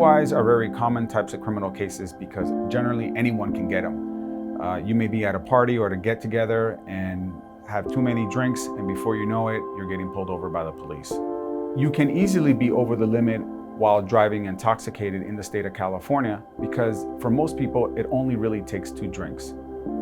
DUIs are very common types of criminal cases because generally anyone can get them. You may be at a party or at a get together and have too many drinks, and before you know it, you're getting pulled over by the police. You can easily be over the limit while driving intoxicated in the state of California because for most people, it only really takes 2 drinks.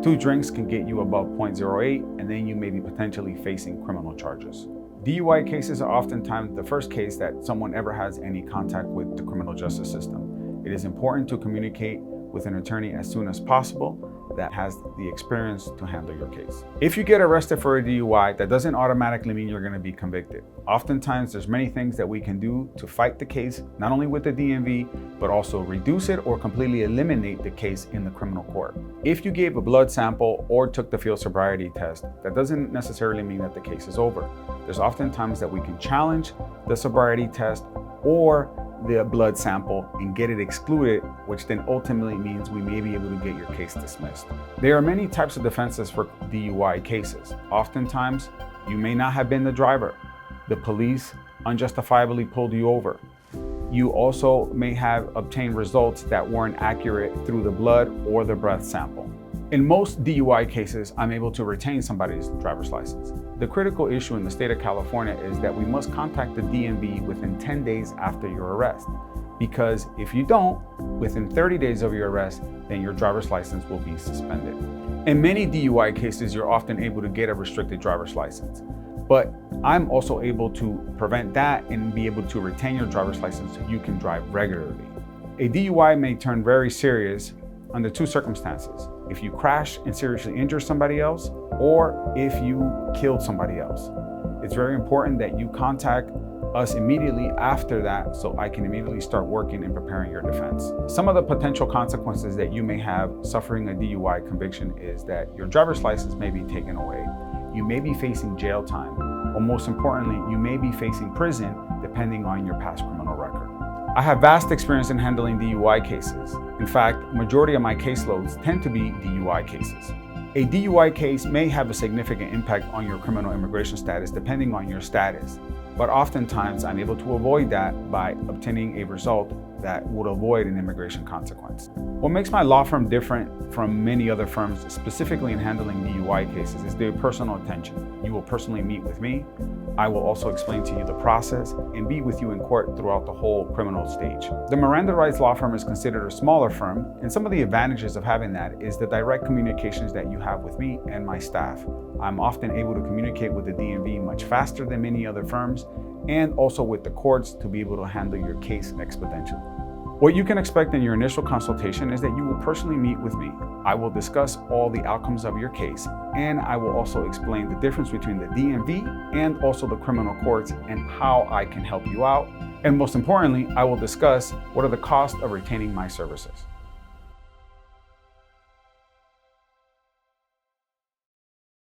2 drinks can get you above 0.08, and then you may be potentially facing criminal charges. DUI cases are oftentimes the first case that someone ever has any contact with the criminal justice system. It is important to communicate with an attorney as soon as possible that has the experience to handle your case. If you get arrested for a DUI, that doesn't automatically mean you're going to be convicted. Oftentimes, there's many things that we can do to fight the case, not only with the DMV, but also reduce it or completely eliminate the case in the criminal court. If you gave a blood sample or took the field sobriety test, that doesn't necessarily mean that the case is over. There's oftentimes that we can challenge the sobriety test or the blood sample and get it excluded, which then ultimately means we may be able to get your case dismissed. There are many types of defenses for DUI cases. Oftentimes, you may not have been the driver. The police unjustifiably pulled you over. You also may have obtained results that weren't accurate through the blood or the breath sample. In most DUI cases, I'm able to retain somebody's driver's license. The critical issue in the state of California is that we must contact the DMV within 10 days after your arrest. Because if you don't, within 30 days of your arrest, then your driver's license will be suspended. In many DUI cases, you're often able to get a restricted driver's license. But I'm also able to prevent that and be able to retain your driver's license so you can drive regularly. A DUI may turn very serious under 2 circumstances: if you crash and seriously injure somebody else, or if you killed somebody else. It's very important that you contact us immediately after that so I can immediately start working and preparing your defense. Some of the potential consequences that you may have suffering a DUI conviction is that your driver's license may be taken away. You may be facing jail time, or most importantly, you may be facing prison depending on your past criminal record. I have vast experience in handling DUI cases. In fact, majority of my caseloads tend to be DUI cases. A DUI case may have a significant impact on your criminal immigration status depending on your status, but oftentimes I'm able to avoid that by obtaining a result that would avoid an immigration consequence. What makes my law firm different from many other firms, specifically in handling DUI cases, is their personal attention. You will personally meet with me. I will also explain to you the process and be with you in court throughout the whole criminal stage. The Miranda Rights Law Firm is considered a smaller firm, and some of the advantages of having that is the direct communications that you have with me and my staff. I'm often able to communicate with the DMV much faster than many other firms, and also with the courts to be able to handle your case exponentially. What you can expect in your initial consultation is that you will personally meet with me. I will discuss all the outcomes of your case, and I will also explain the difference between the DMV and also the criminal courts and how I can help you out. And most importantly, I will discuss what are the costs of retaining my services.